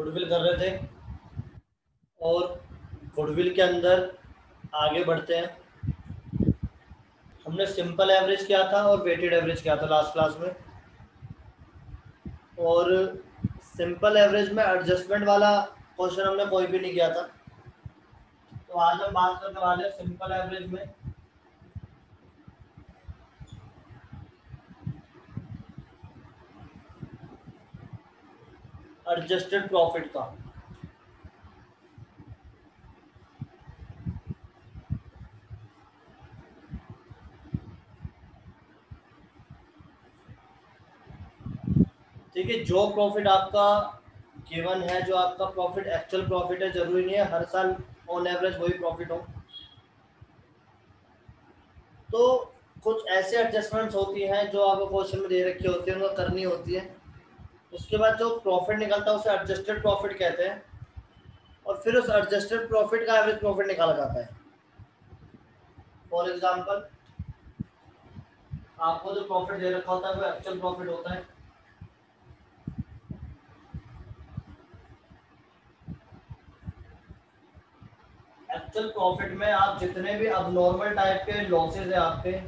Goodwill कर रहे थे और गुडविल के अंदर आगे बढ़ते हैं। हमने सिंपल एवरेज किया था और वेटेड एवरेज किया था लास्ट क्लास में, और सिंपल एवरेज में एडजस्टमेंट वाला क्वेश्चन हमने कोई भी नहीं किया था। तो आज हम बात करने वाले हैं सिंपल एवरेज में एडजस्टेड प्रॉफिट का। ठीक है, जो प्रॉफिट आपका गिवन है, जो आपका प्रॉफिट एक्चुअल प्रॉफिट है, जरूरी नहीं है हर साल ऑन एवरेज वही प्रॉफिट हो। तो कुछ ऐसे एडजस्टमेंट्स होती हैं जो आपको क्वेश्चन में दे रखी होती है, उनको करनी होती है। उसके बाद जो प्रॉफिट निकलता है उसे एडजस्टेड प्रॉफिट कहते हैं, और फिर उस एडजस्टेड प्रॉफिट का एवरेज प्रॉफिट निकाला जाता है। फॉर एग्जांपल, आपको जो प्रॉफिट दे रखा होता है वो एक्चुअल प्रॉफिट होता है। एक्चुअल प्रॉफिट में आप जितने भी अबनॉर्मल टाइप के लॉसेज है आपके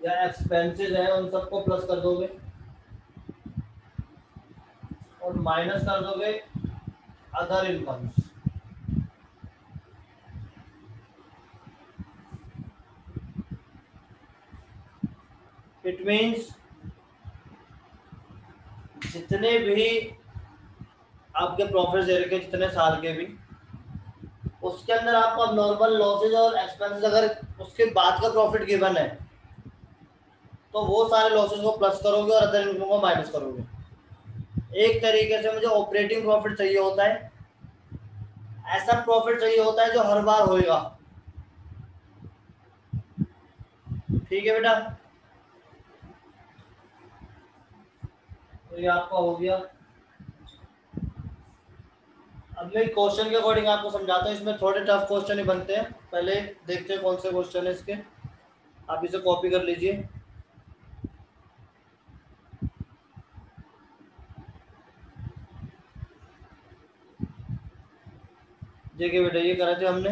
या एक्सपेंसेस है, उन सबको प्लस कर दोगे और माइनस कर दोगे अदर इनकम्स। इट मीन्स जितने भी आपके प्रॉफिट दे रखे जितने साल के भी, उसके अंदर आपको अब नॉर्मल लॉसेज और एक्सपेंसेस अगर उसके बाद का प्रॉफिट गिवन है तो वो सारे लॉसेज को प्लस करोगे और अदर इनकम को माइनस करोगे। एक तरीके से मुझे ऑपरेटिंग प्रॉफिट चाहिए होता है, ऐसा प्रॉफिट चाहिए होता है जो हर बार होएगा। ठीक है बेटा, तो ये आपका हो गया। अब मैं क्वेश्चन के अकॉर्डिंग आपको समझाता हूँ। इसमें थोड़े टफ क्वेश्चन ही बनते हैं। पहले देखते हैं कौन से क्वेश्चन है इसके। आप इसे कॉपी कर लीजिए। देखिए बेटा, ये करे थे हमने।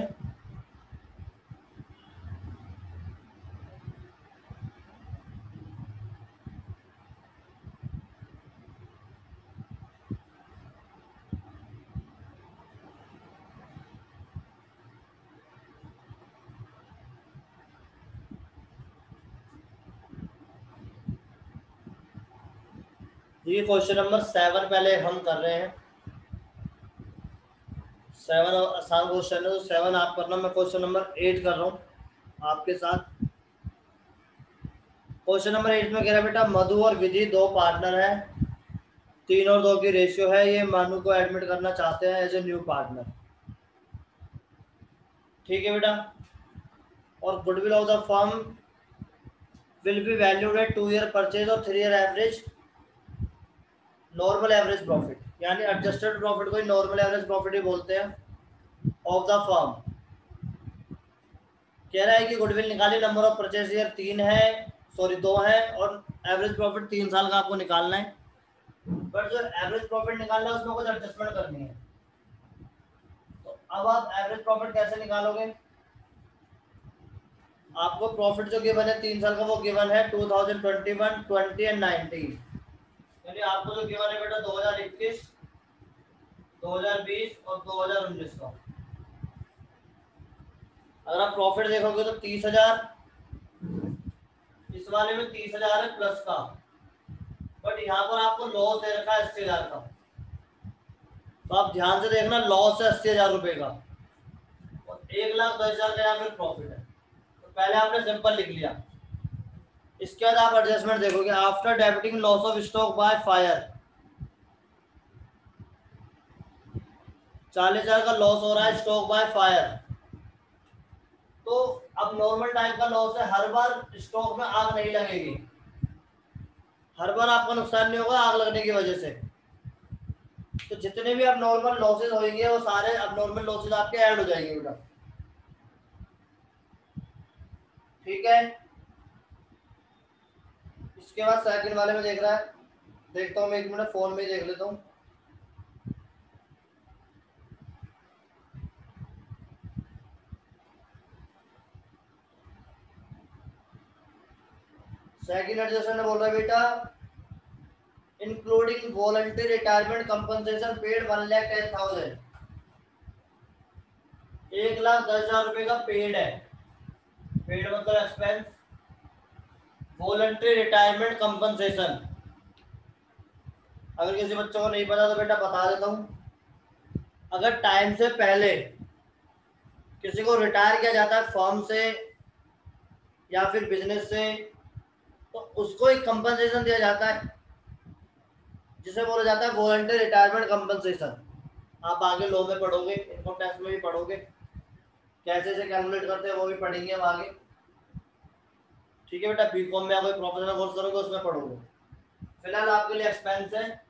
ये क्वेश्चन नंबर 7 पहले हम कर रहे हैं। 7 आसान क्वेश्चन है, तो 7 आप करना, मैं क्वेश्चन नंबर 8 कर रहा हूँ आपके साथ। क्वेश्चन नंबर 8 में कह रहा है बेटा, मधु और विधि दो पार्टनर है, 3 और 2 की रेशियो है। ये मनु को एडमिट करना चाहते हैं एज ए न्यू पार्टनर। ठीक है बेटा, और goodwill of the firm will be valued at 2 year purchase और 3 year average normal average profit, यानी एडजस्टेड प्रॉफिट को ही नॉर्मल एवरेज प्रॉफिट ही बोलते हैं ऑफ द फर्म। कह रहा है कि गुडविल निकाली, नंबर ऑफ परचेज ईयर 3 है, सॉरी 2 है, और एवरेज प्रॉफिट 3 साल का आपको निकालना है। बट जो एवरेज प्रॉफिट निकालना है उसमें कुछ एडजस्टमेंट करनी है। तो अब आप एवरेज प्रॉफिट कैसे निकालोगे? आपको प्रॉफिट जो गिवन है 3 साल का, वो गिवन है 2021, 20 एंड 19। यानी आपको जो गिवन है बेटा 2021, 2020 और 2019 का। अगर आप प्रॉफिट देखोगे तो 30,000, इस वाले में 30,000 है प्लस का, बट यहाँ पर आपको लॉस दे रखा है 80,000 का। तो आप ध्यान से देखना, लॉस है 80,000 रुपए का और 1,10,000 का यहाँ फिर प्रॉफिट है। तो पहले आपने सिंपल लिख लिया। इसके बाद आप एडजस्टमेंट देखोगे, after debiting loss of stock by fire 40,000 का लॉस हो रहा है स्टॉक बाय फायर। तो अब नॉर्मल टाइप का लॉस है, हर बार स्टॉक में आग नहीं लगेगी, हर बार आपका नुकसान नहीं होगा आग लगने की वजह से। तो जितने भी अब नॉर्मल लॉसेज होंगे वो सारे अब नॉर्मल लॉसेज आपके ऐड हो जाएंगे बेटा। ठीक है, इसके बाद सेकंड वाले में देख रहा है, देखता हूँ मैं, 1 मिनट फोन में देख लेता हूँ। सेकंड एडजस्टमेंट बोल रहा है बेटा, including voluntary retirement compensation paid 1,10,000, 1,10,000 रुपए का पेड है। पेड मतलब एक्सपेंस, वॉलंटरी रिटायरमेंट कंपनसेशन। अगर किसी बच्चों को नहीं पता तो बेटा बता देता हूँ। अगर टाइम से पहले किसी को रिटायर किया जाता है फर्म से या फिर बिजनेस से, तो उसको एक कंपनसेशन दिया जाता है जिसे बोला जाता है वॉलंटरी रिटायरमेंट कंपनसेशन। आप आगे लॉ में पढ़ोगे, इनकम टैक्स में भी पढ़ोगे, कैसे से कैलकुलेट करते हैं वो भी पढ़ेंगे हम आगे। ठीक है बेटा, बीकॉम में आप कोई प्रोफेशनल कोर्स करोगे उसमें पढ़ोगे। फिलहाल आपके लिए एक्सपेंस है,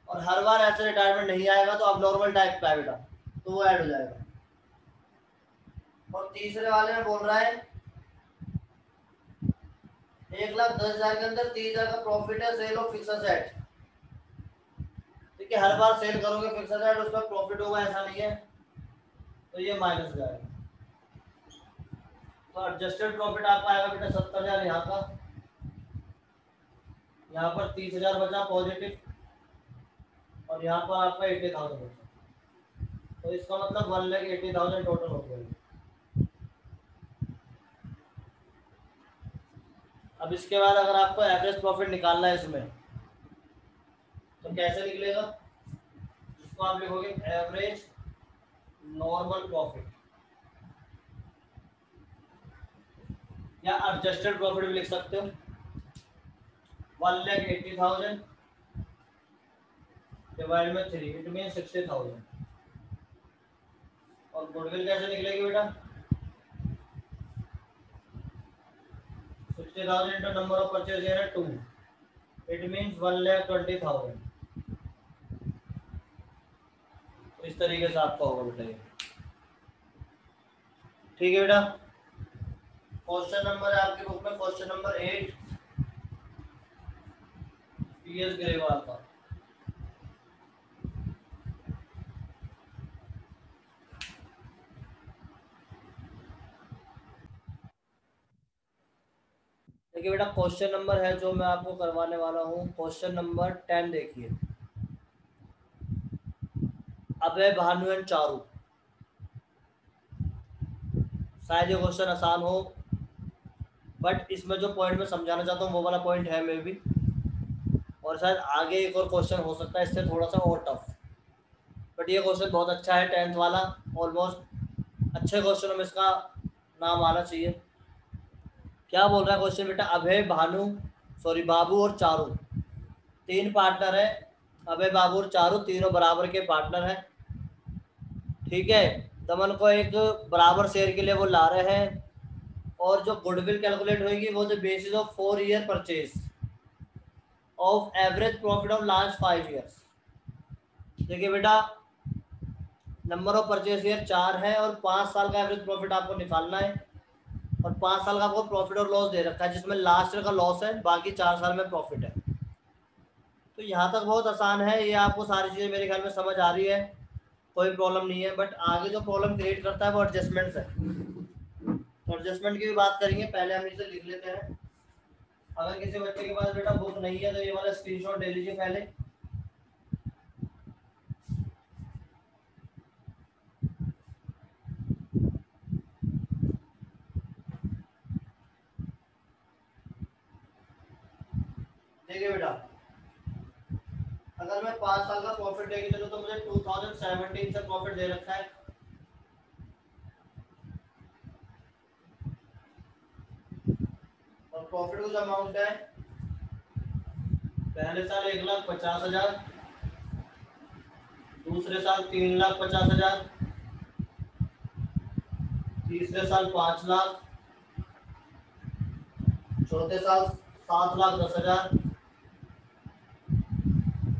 और हर बार ऐसे रिटायरमेंट नहीं आएगा तो अब नॉर्मल टाइप का है बेटा, तो वो ऐड हो जाएगा। और तीसरे वाले में बोल रहा है 1,10,000 के अंदर 30,000 का प्रॉफिट है सेल ऑफ फिक्स एसेट। ठीक है, हर बार सेल करोगे फिक्स एसेट उसमें प्रॉफिट होगा ऐसा नहीं है, तो ये माइनस हो जाएगा। तो एडजस्टेड प्रॉफिट आपका आएगा बेटा 70,000 यहाँ का, यहाँ पर 30,000 बचा पॉजिटिव, और यहाँ पर आपका 80,000 बचा। तो इसका मतलब 1,80,000 टोटल हो गया। अब इसके बाद अगर आपको एवरेज प्रॉफिट निकालना है इसमें, तो कैसे निकलेगा? जिसको आप लिखोगे एवरेज नॉर्मल प्रॉफिट, या एडजस्टेड प्रॉफिट भी लिख सकते हो। 1,80,000 डिवाइड में 3, इट मीन 60,000। और गुडविल कैसे निकलेगी बेटा? 60,000 इंटू नंबर ऑफ परचेज है 2, इट मीन्स 1,20,000। तो इस तरीके से आपका होगा बेटा ये। ठीक है बेटा, क्वेश्चन नंबर है आपकी बुक में क्वेश्चन नंबर 8 पीएस ग्रेवाल का। देखिए बेटा, क्वेश्चन नंबर है जो मैं आपको करवाने वाला हूँ, क्वेश्चन नंबर 10 देखिए। अभय, भानु एंड चारू। शायद ये क्वेश्चन आसान हो, बट इसमें जो पॉइंट मैं समझाना चाहता हूँ वो वाला पॉइंट है मे भी, और शायद आगे एक और क्वेश्चन हो सकता है इससे थोड़ा सा और टफ। बट ये क्वेश्चन बहुत अच्छा है, 10th वाला, ऑलमोस्ट अच्छे क्वेश्चनों में इसका नाम आना चाहिए। क्या बोल रहा है क्वेश्चन बेटा? अभय, भानु, बाबू और चारू 3 पार्टनर है। अभय, बाबू और चारू तीनों बराबर के पार्टनर हैं। ठीक है, दमन को एक बराबर शेयर के लिए वो ला रहे हैं, और जो गुडविल कैलकुलेट होगी वो जो basis of 4 year purchase of average profit of last 5 years. देखिए बेटा, नंबर ऑफ परचेज ईयर 4 है और 5 साल का एवरेज प्रॉफिट आपको निकालना है, और 5 साल का आपको प्रॉफिट और लॉस दे रखा है जिसमें लास्ट ईयर का लॉस है, बाकी 4 साल में प्रॉफिट है। तो यहाँ तक बहुत आसान है, ये आपको सारी चीज़ें मेरे ख्याल में समझ आ रही है, कोई प्रॉब्लम नहीं है। बट आगे जो प्रॉब्लम क्रिएट करता है वो एडजस्टमेंट्स है। तो एडजस्टमेंट की भी बात करेंगे, पहले हम इसे लिख लेते हैं। अगर किसी बच्चे के पास बेटा बुक नहीं है तो ये वाला स्क्रीनशॉट ले लीजिए पहले। देखिए बेटा, अगर मैं 5 साल का प्रॉफिट लेके चलूं तो मुझे 2017 से प्रॉफिट दे रखा है। और प्रॉफिट कुछ अमाउंट है, पहले साल 1,50,000, दूसरे साल 3,50,000, तीसरे साल 5 लाख, चौथे साल 7,10,000,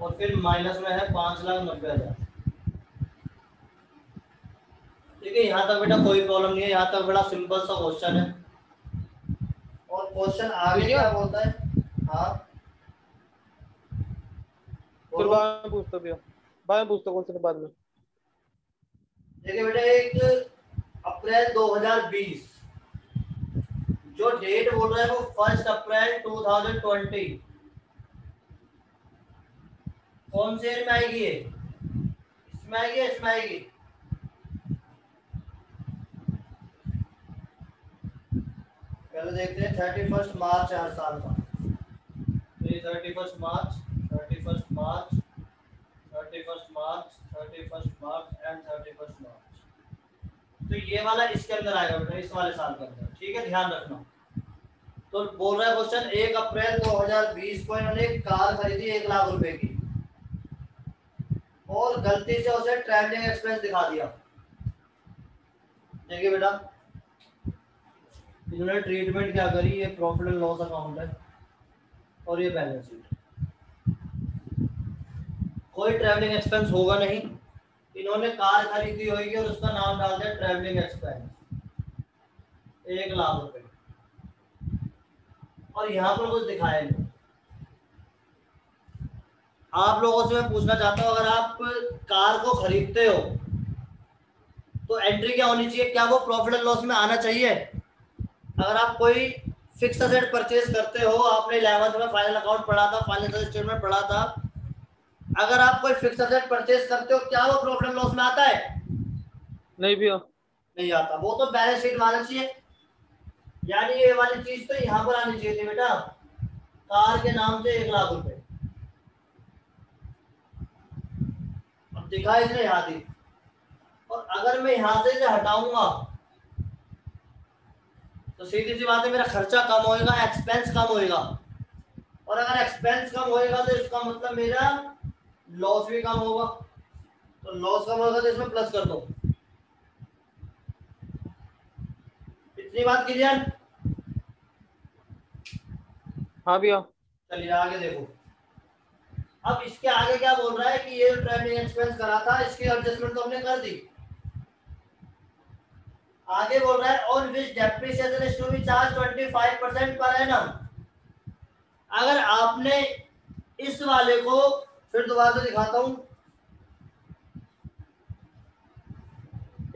और फिर माइनस में है 5,90,000। ठीक है, यहाँ तक बेटा कोई प्रॉब्लम नहीं है, यहाँ तक बड़ा सिंपल सा क्वेश्चन है। और क्वेश्चन आगे क्या बोलता है? हाँ फिर बाद में पूछता भैया, बाद में पूछता क्वेश्चन बाद में। देखिए बेटा, एक अप्रैल 2020 जो डेट बोल रहा है वो 1 अप्रैल 2020, कौन से ईयर में आएगी ये? इसमें आएगी, इसमें आएगी? पहले देखते हैं 31 मार्च हर साल का। तो ये 31 मार्च, 31 मार्च, 31 मार्च, 31 मार्च एंड 31 मार्च। तो ये वाला इसके अंदर आएगा बेटा, इस वाले साल के अंदर। ठीक है, ध्यान रखना। तो बोल रहा है क्वेश्चन, 1 अप्रैल 2020 को इन्होंने एक कार खरीदी 1 लाख रुपए की और गलती से उसे ट्रैवलिंग एक्सपेंस दिखा दिया। देखिए बेटा, इन्होंने ट्रीटमेंट क्या करी, ये प्रॉफिट एंड लॉस अकाउंट है और ये बैलेंस शीट। कोई ट्रैवलिंग एक्सपेंस होगा नहीं, इन्होंने कार खरीदी होगी और उसका नाम डाल दिया ट्रैवलिंग एक्सपेंस 1 लाख रुपए, और यहाँ पर कुछ दिखाया नहीं। आप लोगों से मैं पूछना चाहता हूँ, अगर आप कार को खरीदते हो तो एंट्री क्या होनी चाहिए? क्या वो प्रॉफिट एंड लॉस में आना चाहिए? अगर आप कोई फिक्स असेट परचेज करते हो, आपने 11th में फाइनल अकाउंट पढ़ा था, फाइनेंशियल स्टेटमेंट पढ़ा था, अगर आप कोई फिक्स असेट परचेज करते हो, क्या वो प्रॉफिट एंड लॉस में आता है? नहीं भैया, नहीं आता। वो तो बैलेंस शीट में आना चाहिए। यानी ये वाली चीज तो यहाँ पर आनी चाहिए थी बेटा, कार के नाम से 1 लाख रुपए। अब दिखा इसने यहाँ दी, और अगर मैं यहाँ से इसे हटाऊंगा तो सीधी सी बात है, मेरा खर्चा कम होएगा, एक्सपेंस कम होएगा, और अगर एक्सपेंस कम होएगा तो इसका मतलब मेरा लॉस भी कम होगा। तो लॉस कम होगा तो इसमें प्लस कर दो। इतनी बात क्लियर? हाँ भैया। चलिए आगे देखो। अब इसके आगे क्या बोल रहा है कि ये ट्रैवलिंग एक्सपेंस करा था, इसकी एडजस्टमेंट तो हमने कर दी। आगे बोल रहा है on which depreciation is to be charge 25% पर एनम। अगर आपने इस वाले को, फिर दोबारा से दिखाता हूं,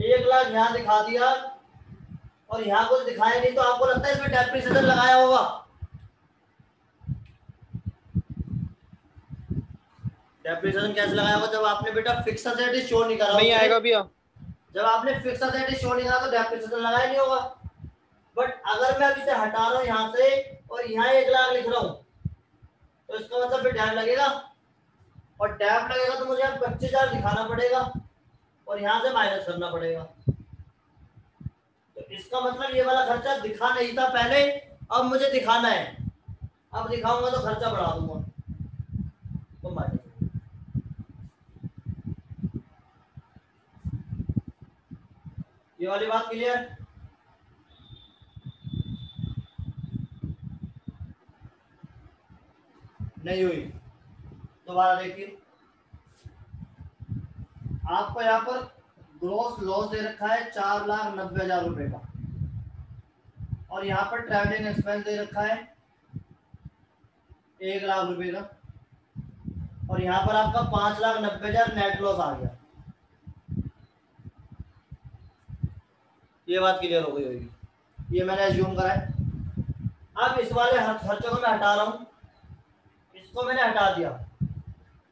1 लाख यहां दिखा दिया और यहां कुछ दिखाया नहीं, तो आपको लगता है इसमें डेप्रिसिएशन लगाया होगा? डेप्रिसिएशन कैसे लगाया होगा? जब आपने बेटा फिक्स असेट शो नहीं करा, नहीं आएगा भैया। जब आपने फिक्स असेट शो नहीं करा तो डेप्रिसिएशन लगाया नहीं होगा। बट अगर मैं अब इसे हटा रहा हूं यहां से और यहां 1 लाख लिख रहा हूं, तो इसका मतलब फिर डैम लगेगा, और डैम लगेगा तो मुझे अब 25,000 दिखाना पड़ेगा और यहां से माइनस करना पड़ेगा। तो इसका मतलब ये वाला खर्चा दिखा नहीं था पहले, अब मुझे दिखाना है। अब दिखाऊंगा तो खर्चा बढ़ा दूंगा, तो माइनस। ये वाली बात क्लियर? नहीं हुई? दोबारा देखिए, आपको यहाँ पर ग्रोस लॉस दे रखा है 4,90,000 रुपए का, और यहाँ पर ट्रैवलिंग एक्सपेंस दे रखा है 1 लाख रुपए का, और यहाँ पर आपका 5,90,000 नेट लॉस आ गया। ये बात क्लियर हो गई होगी? ये मैंने एज्यूम करा है। अब इस वाले खर्चों को मैं हटा रहा हूँ, इसको मैंने हटा दिया,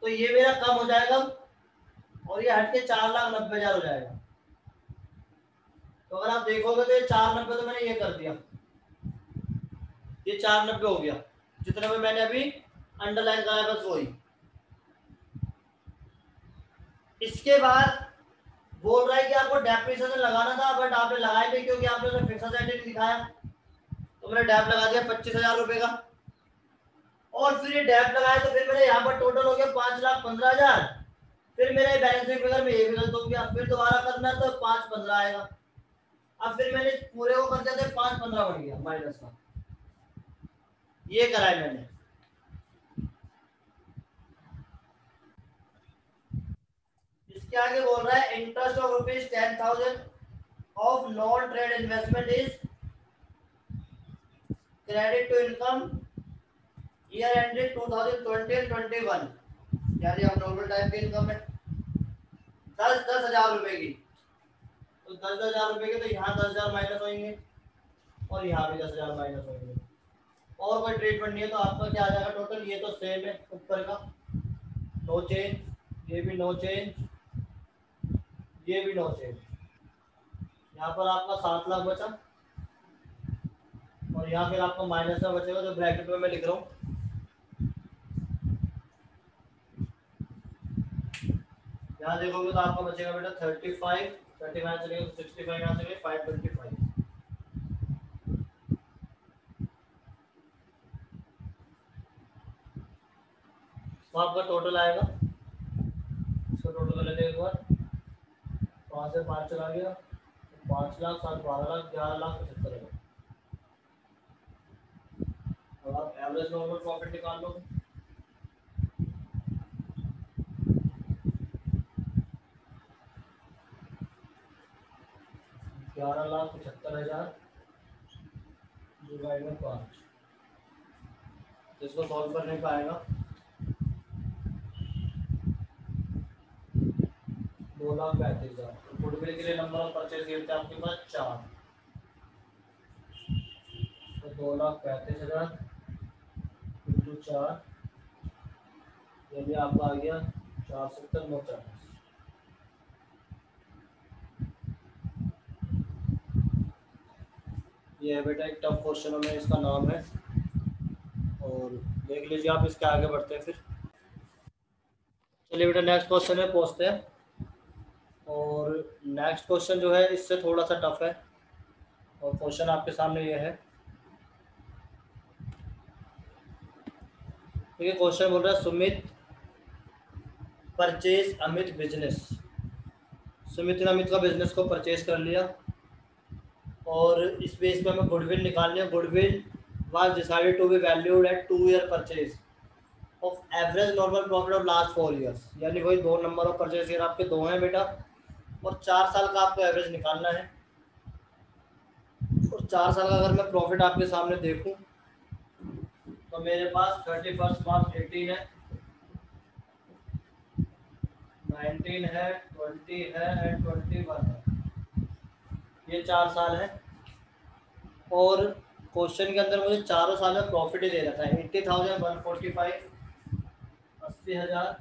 तो ये मेरा कम हो जाएगा और ये हट के 4,90,000 हो जाएगा। तो अगर आप देखोगे तो ये 490, तो मैंने ये कर दिया, ये 490 हो गया, जितने में मैंने अभी अंडरलाइन करा बस वही। इसके बाद बोल रहा है कि आपको डेप्रिसिएशन लगाना था, बट आपने लगाया नहीं क्योंकि आपने उसे फिक्स असेट नहीं दिखाया, तो मैंने डैप लगा दिया 25,000 रुपए का। और फिर ये डैप लगाया तो फिर मेरे यहाँ पर टोटल हो गया 5,15,000। फिर मेरे बैलेंस शीट फिगर में ये भी गलत हो गया, फिर दोबारा करना तो 5,15 आएगा। अब फिर मैंने पूरे को कर दिया तो 5,15 बढ़ गया माइनस का, ये करा है मैंने। इसके आगे बोल रहा है interest of ₹10,000 of non trade investment is credit to income year ended 2020 and 21। यानी अब नॉर्मल टाइप की इनकम है 10,000 रुपए की, तो 10,000 रुपए के तो यहाँ 10,000 माइनस होंगे और यहाँ भी 10,000 माइनस होंगे। और कोई ट्रीटमेंट नहीं है तो आपका क्या आ जाएगा टोटल, ये तो सेम है ऊपर का नो चेंज, ये भी नो चेंज, ये भी नो चेंज। यहाँ पर आपका 7 लाख बचा और यहाँ फिर आपको माइनस में बचेगा जो ब्रैकेट में मैं लिख रहा हूँ। यहाँ देखोगे तो आपका बचेगा बेटा 35, 35 चलेगा तो 65, यहाँ चलेगा 525। तो आपका टोटल आएगा, इसका टोटल लेने एक बार 5 से 5 चला गया, 5 लाख 7, 12 लाख, 11,75,000। अब आप एवरेज नॉर्मल प्रॉफिट निकाल लो। 11,75,000 डिवाइड में 5, जिसको सॉल्व कर नहीं पाएगा 2,35,000। गुडविल के लिए नंबर ऑफ परचेज गिफ्ट आपके पास 4, तो 2,35,000 इंटू 4, यानी आपका आ गया 470,940। ये है बेटा एक टफ क्वेश्चन में इसका नाम है, और देख लीजिए आप, इसके आगे बढ़ते हैं फिर। चलिए बेटा नेक्स्ट क्वेश्चन में पहुँचते हैं, और नेक्स्ट क्वेश्चन जो है इससे थोड़ा सा टफ है, और क्वेश्चन आपके सामने ये है। ठीक है, क्वेश्चन बोल रहा है सुमित परचेज अमित बिजनेस। सुमित ने अमित का बिजनेस को परचेज कर लिया और इस बेस पे हमें गुडविल निकालनी है। Goodwill was decided to be valued at 2 year purchase of average normal profit of last 4 years. यानी वही 2 नंबर ऑफ परचेज ईयर आपके 2 हैं बेटा, और 4 साल का आपको एवरेज निकालना है। और 4 साल का अगर मैं प्रॉफिट आपके सामने देखूं तो मेरे पास 31 मार्च 18 है, 19 है, 20 है एंड 21 है। ये 4 साल है, और क्वेश्चन के अंदर मुझे चारों साल में प्रॉफिट ही दे रखा है 80,000, 145, 80,000,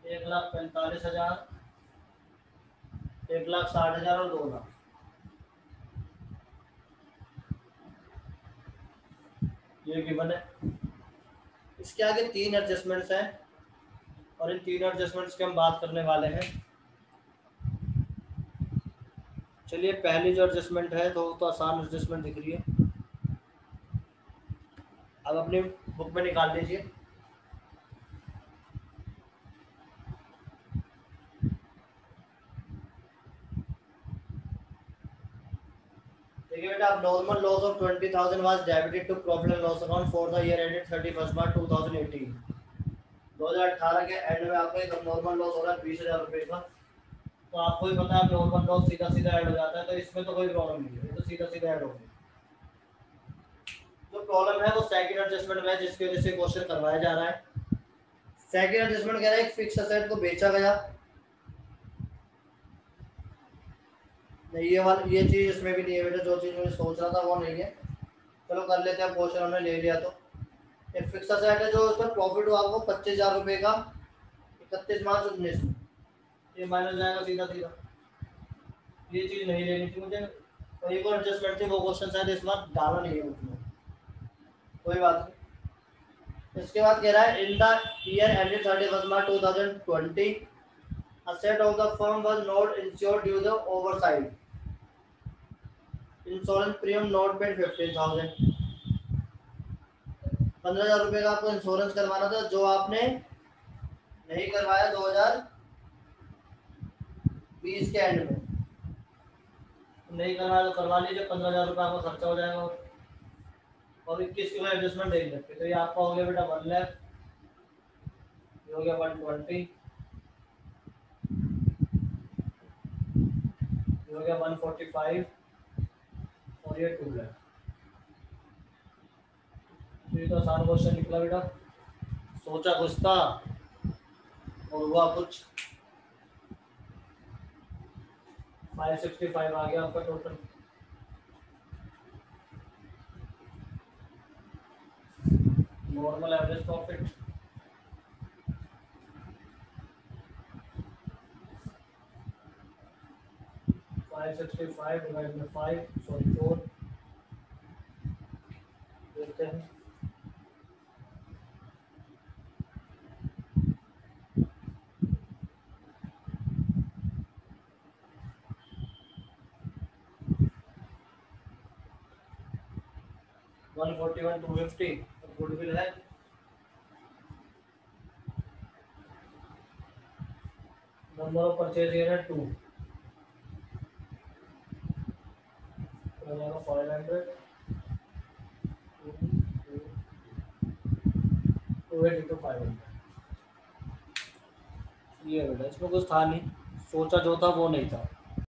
1,45,000, 1,60,000 और 2 लाख। ये गिवन है। इसके आगे 3 एडजस्टमेंट्स हैं, और इन 3 एडजस्टमेंट्स की हम बात करने वाले हैं। चलिए पहली जो एडजस्टमेंट है तो आसान एडजस्टमेंट दिख रही है, अब अपनी बुक में निकाल लीजिए। देखिए बेटा, अब normal loss of 20,000 was debited to profit and loss account for the year ended 31 March 2018। 2018 के एंड में आपका एक नॉर्मल लॉस हो रहा है 20,000 रुपये का। तो आपको ही पता है नॉर्मल लॉस सीधा सीधा ऐड हो जाता है, तो इसमें तो कोई प्रॉब्लम नहीं है, ये तो सीधा सीधा ऐड हो गया। जो प्रॉब्लम है वो सेकंड एडजस्टमेंट में है, जिसकी वजह से क्वेश्चन करवाया जा रहा है। सेकंड एडजस्टमेंट कह रहा है एक फिक्स असेट को बेचा गया। नहीं, ये चीज इसमें भी नहीं है बेटा, जो चीज मैं सोच रहा था वो नहीं है। चलो कर लेते हैं, क्वेश्चन हमने ले लिया तो। एक फिक्स असेट है जो उसमें प्रॉफिट हुआ आपको 25,000 रुपये का 31 मार्च 19 में, ये माइनस जाएगा सीधा सीधा। ये चीज नहीं लेनी थी मुझे, और एक और एडजस्टमेंट थी, वो क्वेश्चन शायद इस बार डाला नहीं है उसमें, कोई बात नहीं। इसके बाद कह रहा है in the year ended 31 March 2020 asset of the firm was not insured due to oversight. Insurance premium not paid 15,000। 15,000 रुपये का आपको इंश्योरेंस करवाना था, जो आपने नहीं करवाया 2020 के एंड में। नहीं करवाया तो करवा लीजिए, 15,000 रुपये आपका खर्चा हो जाएगा। और 21 के एडजस्टमेंट देख सकते, तो ये आपका हो गया बेटा 1 लाख, ये हो गया 120, ये हो गया 145, और ये 2 लाख। तो ये तो आसान क्वेश्चन निकला बेटा, सोचा कुछ था और हुआ कुछ 565 आ गया आपका total. Normal average profit 565 divide by 5 sorry 4 देखते हैं। वन 41 250 गुडविल है। नंबर ऑफ परचेज है 2 500 280 to 500 ये बेटा इसमें कुछ था नहीं, सोचा जो था वो नहीं था।